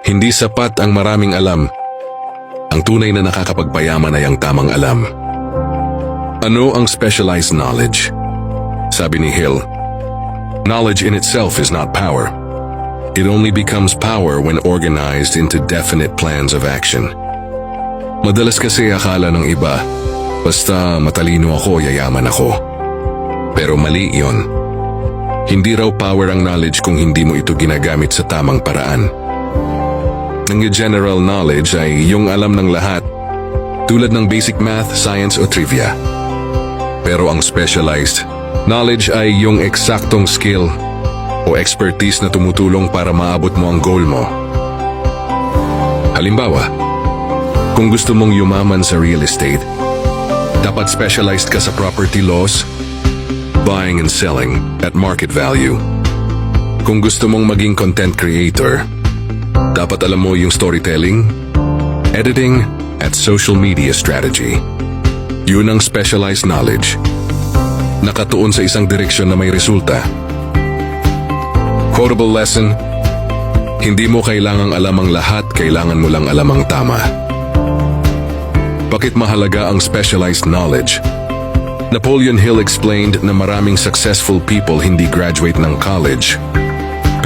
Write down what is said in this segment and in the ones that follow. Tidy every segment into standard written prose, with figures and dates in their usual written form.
Hindi sapat ang maraming alam. Ang tunay na nakakapagpayaman ay ang tamang alam. Ano ang specialized knowledge? Sabi ni Hill, knowledge in itself is not power. It only becomes power when organized into definite plans of action. Madalas kasi akala ng iba, basta matalino ako, yayaman ako. Pero mali yon. Hindi raw power ang knowledge kung hindi mo ito ginagamit sa tamang paraan. Ang general knowledge ay yung alam ng lahat, tulad ng basic math, science o trivia. Pero ang specialized knowledge ay yung eksaktong skill o expertise na tumutulong para maabot mo ang goal mo. Halimbawa, kung gusto mong yumaman sa real estate, dapat specialized ka sa property laws, buying and selling at market value. Kung gusto mong maging content creator, dapat alam mo yung storytelling, editing, at social media strategy. Yun ang specialized knowledge. Nakatuon sa isang direksyon na may resulta. Quotable lesson, hindi mo kailangang alam ang lahat, kailangan mo lang alam ang tama. Bakit mahalaga ang specialized knowledge? Napoleon Hill explained na maraming successful people hindi graduate ng college,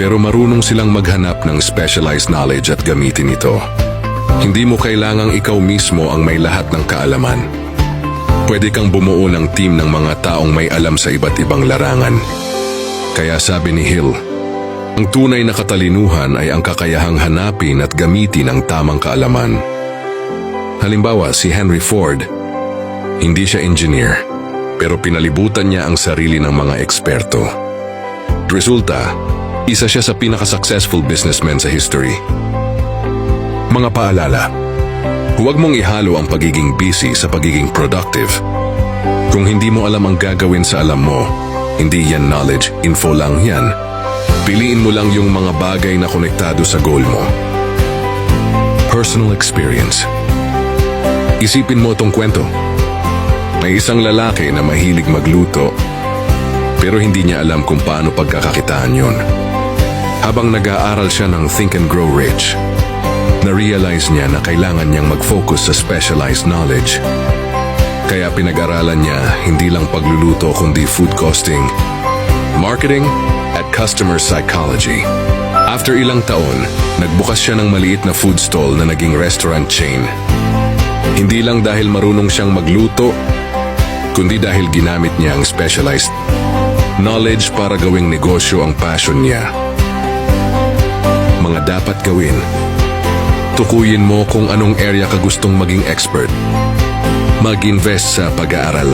pero marunong silang maghanap ng specialized knowledge at gamitin ito. Hindi mo kailangang ikaw mismo ang may lahat ng kaalaman. Pwede kang bumuo ng team ng mga taong may alam sa iba't ibang larangan. Kaya sabi ni Hill, ang tunay na katalinuhan ay ang kakayahang hanapin at gamitin ang tamang kaalaman. Halimbawa, si Henry Ford, hindi siya engineer, pero pinalibutan niya ang sarili ng mga eksperto. Resulta, isa siya sa pinaka-successful businessman sa history. Mga paalala, huwag mong ihalo ang pagiging busy sa pagiging productive. Kung hindi mo alam ang gagawin sa alam mo, hindi yan knowledge, info lang yan. Piliin mo lang yung mga bagay na konektado sa goal mo. Personal experience. Isipin mo itong kwento. May isang lalaki na mahilig magluto, pero hindi niya alam kung paano pagkakakitaan yun. Habang nag-aaral siya ng Think and Grow Rich, na-realize niya na kailangan niyang mag-focus sa specialized knowledge. Kaya pinag-aralan niya hindi lang pagluluto kundi food costing, marketing, at customer psychology. After ilang taon, nagbukas siya ng maliit na food stall na naging restaurant chain. Hindi lang dahil marunong siyang magluto, kundi dahil ginamit niya ang specialized knowledge para gawing negosyo ang passion niya. Mga dapat gawin. Tukuyin mo kung anong area ka gustong maging expert. Mag-invest sa pag-aaral,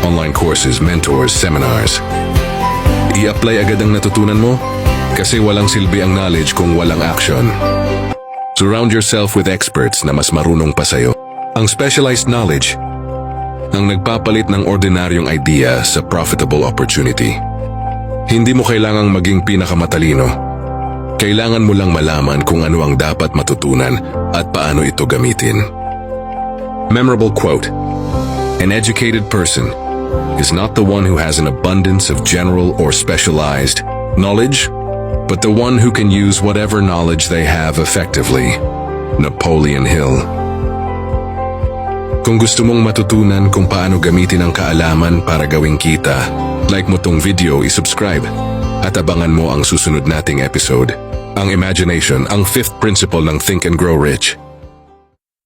online courses, mentors, seminars. I-apply agad ang natutunan mo kasi walang silbi ang knowledge kung walang action. Surround yourself with experts na mas marunong pa sa'yo. Ang specialized knowledge ang nagpapalit ng ordinaryong idea sa profitable opportunity. Hindi mo kailangang maging pinakamatalino. Kailangan mo lang malaman kung ano ang dapat matutunan at paano ito gamitin. Memorable quote: an educated person is not the one who has an abundance of general or specialized knowledge, but the one who can use whatever knowledge they have effectively. Napoleon Hill. Kung gusto mong matutunan kung paano gamitin ang kaalaman para gawing kita, like mo tong video, i-subscribe at abangan mo ang susunod nating episode. Ang imagination, ang fifth principle ng Think and Grow Rich.